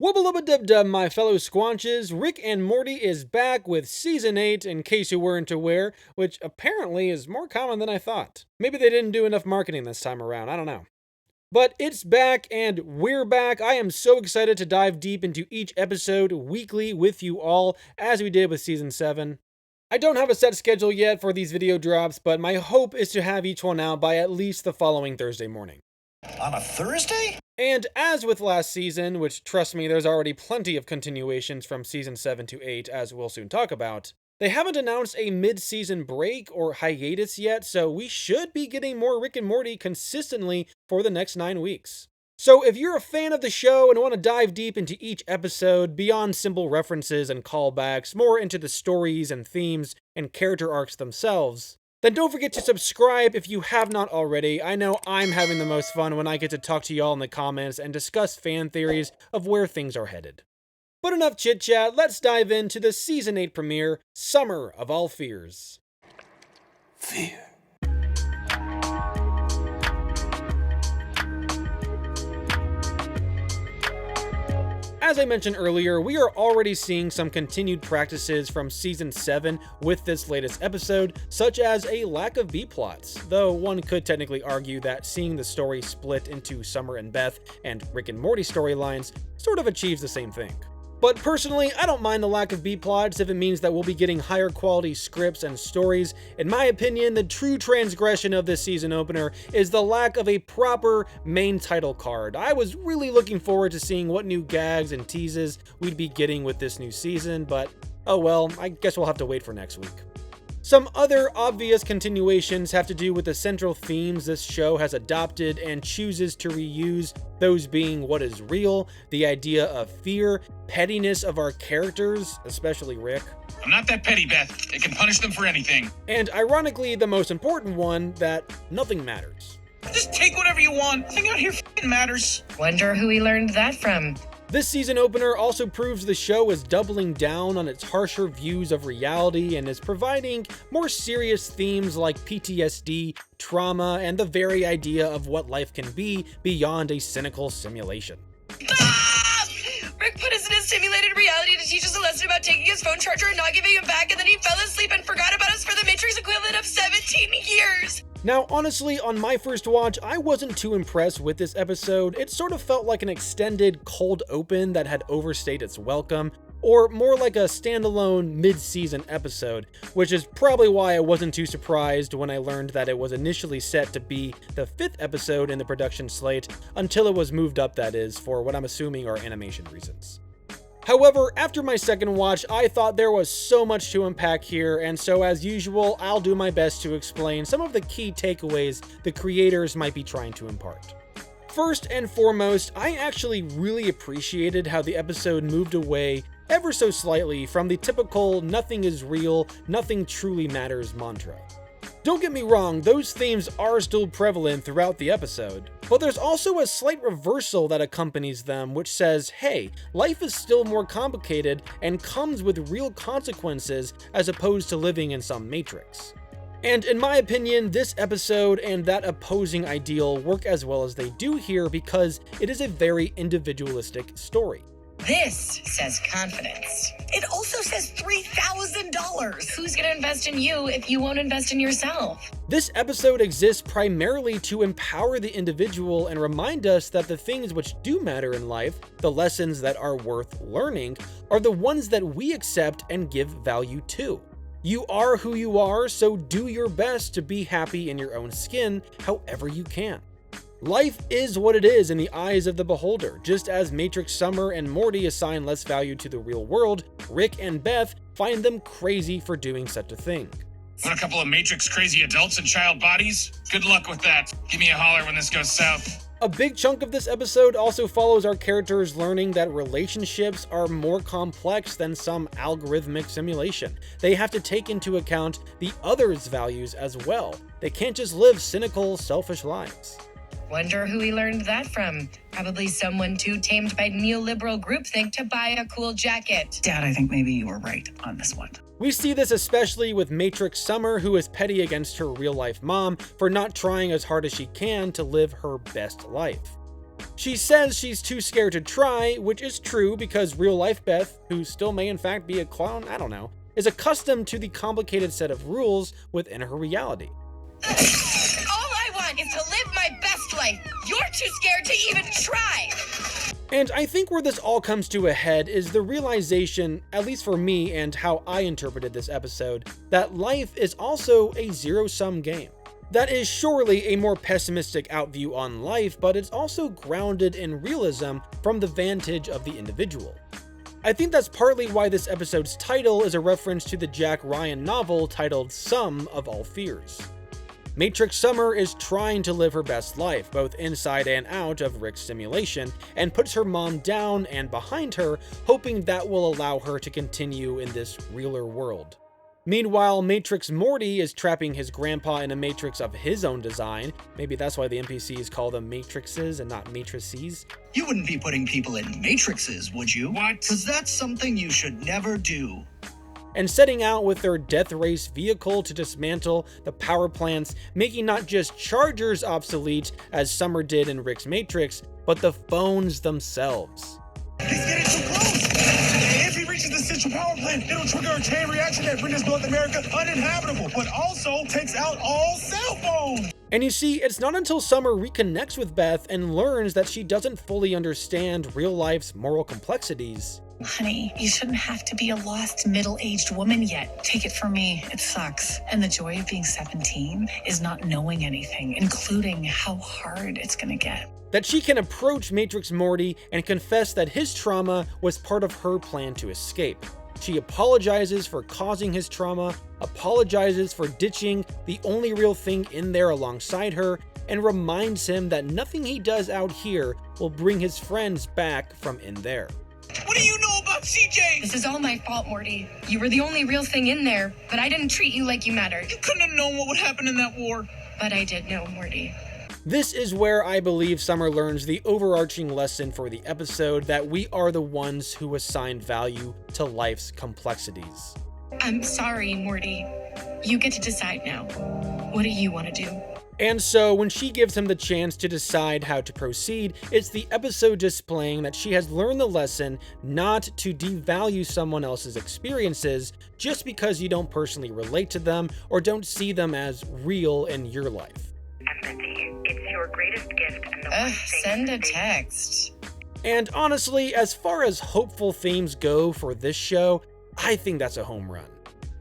Wubba lubba dub dub, my fellow squanches. Rick and Morty is back with Season 8, in case you weren't aware, which apparently is more common than I thought. Maybe they didn't do enough marketing this time around, I don't know. But it's back, and we're back. I am so excited to dive deep into each episode weekly with you all, as we did with Season 7. I don't have a set schedule yet for these video drops, but my hope is to have each one out by at least the following Thursday morning. On a Thursday? And as with last season, which trust me, there's already plenty of continuations from Season 7 to 8, as we'll soon talk about, they haven't announced a mid-season break or hiatus yet, so we should be getting more Rick and Morty consistently for the next 9 weeks. So if you're a fan of the show and want to dive deep into each episode, beyond simple references and callbacks, more into the stories and themes and character arcs themselves, then don't forget to subscribe if you have not already. I know I'm having the most fun when I get to talk to y'all in the comments and discuss fan theories of where things are headed. But enough chit chat, let's dive into the Season 8 premiere, Summer of All Fears. Fear. As I mentioned earlier, we are already seeing some continued practices from Season 7 with this latest episode, such as a lack of B-plots, though one could technically argue that seeing the story split into Summer and Beth and Rick and Morty storylines sort of achieves the same thing. But personally, I don't mind the lack of B-plots if it means that we'll be getting higher quality scripts and stories. In my opinion, the true transgression of this season opener is the lack of a proper main title card. I was really looking forward to seeing what new gags and teases we'd be getting with this new season, but oh well, I guess we'll have to wait for next week. Some other obvious continuations have to do with the central themes this show has adopted and chooses to reuse, those being what is real, the idea of fear, pettiness of our characters, especially Rick. I'm not that petty, Beth. They can punish them for anything. And ironically, the most important one, that nothing matters. Just take whatever you want. Nothing out here f***ing matters. Wonder who he learned that from. This season opener also proves the show is doubling down on its harsher views of reality and is providing more serious themes like PTSD, trauma, and the very idea of what life can be beyond a cynical simulation. Ah! Rick put us in a simulated reality to teach us a lesson about taking his phone charger and not giving him back, and then he fell asleep and forgot about us for the Matrix equivalent of 17 years! Now, honestly, on my first watch, I wasn't too impressed with this episode. It sort of felt like an extended cold open that had overstayed its welcome, or more like a standalone mid-season episode, which is probably why I wasn't too surprised when I learned that it was initially set to be the 5th episode in the production slate, until it was moved up, that is, for what I'm assuming are animation reasons. However, after my second watch, I thought there was so much to unpack here, and so as usual, I'll do my best to explain some of the key takeaways the creators might be trying to impart. First and foremost, I actually really appreciated how the episode moved away ever so slightly from the typical nothing is real, nothing truly matters mantra. Don't get me wrong, those themes are still prevalent throughout the episode, but there's also a slight reversal that accompanies them which says, hey, life is still more complicated and comes with real consequences as opposed to living in some matrix. And in my opinion, this episode and that opposing ideal work as well as they do here because it is a very individualistic story. This says confidence. It also says $3,000. Who's gonna invest in you if you won't invest in yourself? This episode exists primarily to empower the individual and remind us that the things which do matter in life, the lessons that are worth learning, are the ones that we accept and give value to. You are who you are, so do your best to be happy in your own skin however you can. Life is what it is in the eyes of the beholder. Just as Matrix Summer and Morty assign less value to the real world, Rick and Beth find them crazy for doing such a thing. Want a couple of Matrix crazy adults in child bodies? Good luck with that. Give me a holler when this goes south. A big chunk of this episode also follows our characters learning that relationships are more complex than some algorithmic simulation. They have to take into account the other's values as well. They can't just live cynical, selfish lives. Wonder who he learned that from. Probably someone too tamed by neoliberal groupthink to buy a cool jacket. Dad, I think maybe you were right on this one. We see this especially with Matrix Summer, who is petty against her real-life mom for not trying as hard as she can to live her best life. She says she's too scared to try, which is true because real-life Beth, who still may in fact be a clown, I don't know, is accustomed to the complicated set of rules within her reality. All I want is to live my best life. You're too scared to even try. And I think where this all comes to a head is the realization, at least for me and how I interpreted this episode, that life is also a zero-sum game. That is surely a more pessimistic outview on life, but it's also grounded in realism from the vantage of the individual. I think that's partly why this episode's title is a reference to the Jack Ryan novel titled Sum of All Fears. Matrix Summer is trying to live her best life, both inside and out of Rick's simulation, and puts her mom down and behind her, hoping that will allow her to continue in this realer world. Meanwhile, Matrix Morty is trapping his grandpa in a matrix of his own design. Maybe that's why the NPCs call them matrices and not matrices. You wouldn't be putting people in matrices, would you? What? Because that's something you should never do. And setting out with their death race vehicle to dismantle the power plants, making not just chargers obsolete, as Summer did in Rick's Matrix, but the phones themselves. He's getting too close! If he reaches the central power plant, it'll trigger a chain reaction that renders North America uninhabitable, but also takes out all cell phones! And you see, it's not until Summer reconnects with Beth and learns that she doesn't fully understand real life's moral complexities. Honey, you shouldn't have to be a lost middle-aged woman yet. Take it from me, it sucks. And the joy of being 17 is not knowing anything, including how hard it's gonna get. That she can approach Matrix Morty and confess that his trauma was part of her plan to escape. She apologizes for causing his trauma, apologizes for ditching the only real thing in there alongside her, and reminds him that nothing he does out here will bring his friends back from in there. What do you know about CJ? This is all my fault, Morty. You were the only real thing in there, but I didn't treat you like you mattered. You couldn't have known what would happen in that war. But I did know, Morty. This is where I believe Summer learns the overarching lesson for the episode that we are the ones who assign value to life's complexities. I'm sorry, Morty. You get to decide now. What do you want to do? And so when she gives him the chance to decide how to proceed, it's the episode displaying that she has learned the lesson not to devalue someone else's experiences just because you don't personally relate to them or don't see them as real in your life. Empathy. It's your greatest gift and the one thing Send a that text. And honestly, as far as hopeful themes go for this show, I think that's a home run.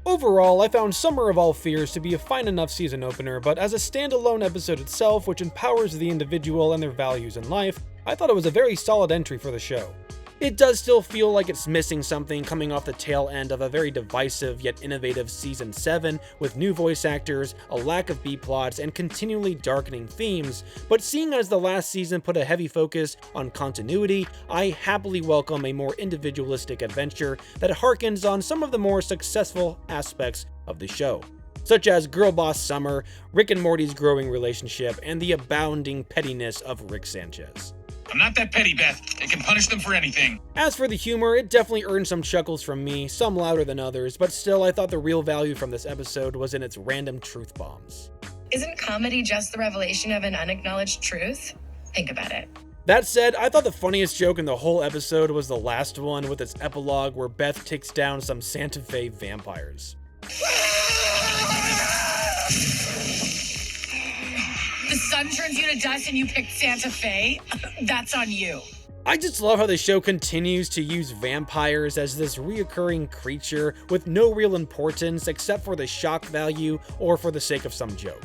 Overall, I found Summer of All Fears to be a fine enough season opener, but as a standalone episode itself, which empowers the individual and their values in life, I thought it was a very solid entry for the show. It does still feel like it's missing something coming off the tail end of a very divisive yet innovative Season 7 with new voice actors, a lack of B-plots, and continually darkening themes, but seeing as the last season put a heavy focus on continuity, I happily welcome a more individualistic adventure that harkens on some of the more successful aspects of the show, such as Girl Boss Summer, Rick and Morty's growing relationship, and the abounding pettiness of Rick Sanchez. I'm not that petty, Beth. I can punish them for anything. As for the humor, it definitely earned some chuckles from me, some louder than others, but still I thought the real value from this episode was in its random truth bombs. Isn't comedy just the revelation of an unacknowledged truth? Think about it. That said, I thought the funniest joke in the whole episode was the last one with its epilogue where Beth takes down some Santa Fe vampires. The sun turns you to dust and you picked Santa Fe? That's on you. I just love how the show continues to use vampires as this reoccurring creature with no real importance except for the shock value or for the sake of some joke.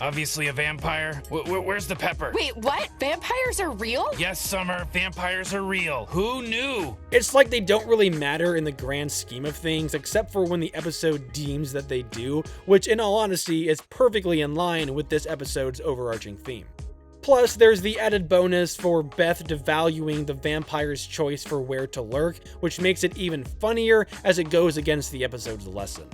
Obviously a vampire. Where's the pepper? Wait, what? Vampires are real? Yes, Summer, vampires are real. Who knew? It's like they don't really matter in the grand scheme of things, except for when the episode deems that they do, which in all honesty is perfectly in line with this episode's overarching theme. Plus, there's the added bonus for Beth devaluing the vampire's choice for where to lurk, which makes it even funnier as it goes against the episode's lesson.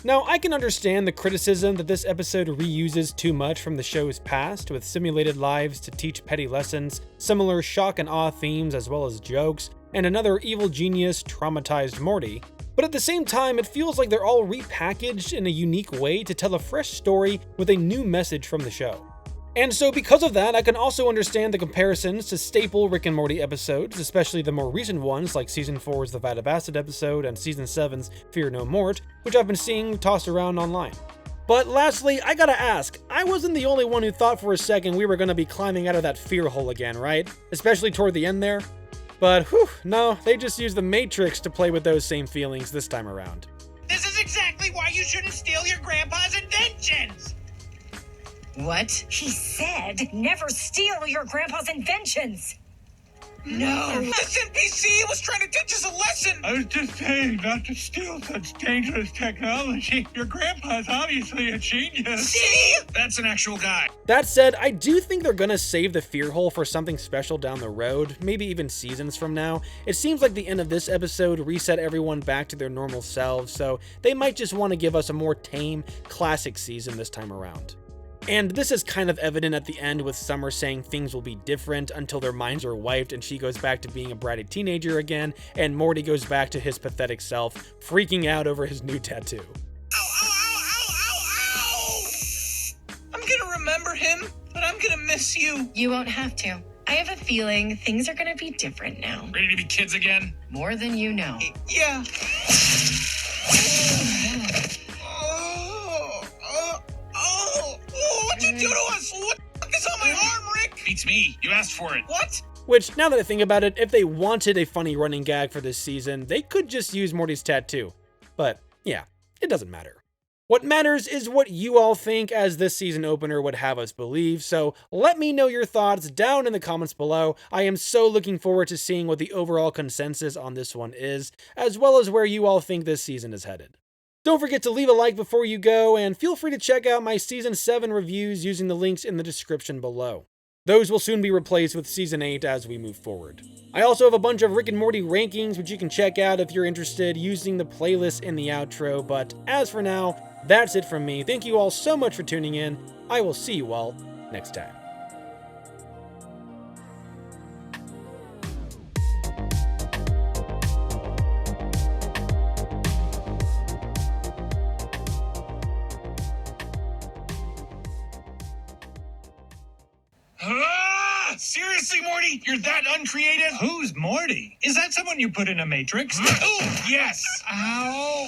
Now, I can understand the criticism that this episode reuses too much from the show's past, with simulated lives to teach petty lessons, similar shock and awe themes as well as jokes, and another evil genius traumatized Morty, but at the same time it feels like they're all repackaged in a unique way to tell a fresh story with a new message from the show. And so because of that, I can also understand the comparisons to staple Rick and Morty episodes, especially the more recent ones like Season 4's The Vat of Acid episode and Season 7's Fear No Mort, which I've been seeing tossed around online. But lastly, I gotta ask, I wasn't the only one who thought for a second we were gonna be climbing out of that fear hole again, right? Especially toward the end there. But whew, no, they just used the Matrix to play with those same feelings this time around. This is exactly why you shouldn't steal your grandpa's inventions! What? He said, never steal your grandpa's inventions. No! This NPC was trying to teach us a lesson! I was just saying not to steal such dangerous technology. Your grandpa's obviously a genius. See? That's an actual guy. That said, I do think they're gonna save the fear hole for something special down the road, maybe even seasons from now. It seems like the end of this episode reset everyone back to their normal selves, so they might just want to give us a more tame, classic season this time around. And this is kind of evident at the end with Summer saying things will be different until their minds are wiped and she goes back to being a bratty teenager again, and Morty goes back to his pathetic self, freaking out over his new tattoo. Ow! I'm gonna remember him, but I'm gonna miss you. You won't have to. I have a feeling things are gonna be different now. Ready to be kids again? More than you know. Yeah. What'd you do to us? What the fuck is on my arm, Rick? Beats me. You asked for it. What? Which, now that I think about it, if they wanted a funny running gag for this season, they could just use Morty's tattoo. But yeah, it doesn't matter. What matters is what you all think, as this season opener would have us believe, so let me know your thoughts down in the comments below. I am so looking forward to seeing what the overall consensus on this one is, as well as where you all think this season is headed. Don't forget to leave a like before you go, and feel free to check out my Season 7 reviews using the links in the description below. Those will soon be replaced with Season 8 as we move forward. I also have a bunch of Rick and Morty rankings which you can check out if you're interested using the playlist in the outro, but as for now, that's it from me. Thank you all so much for tuning in. I will see you all next time. Seriously, Morty? You're that uncreative? Who's Morty? Is that someone you put in a Matrix? Oh, yes. Ow!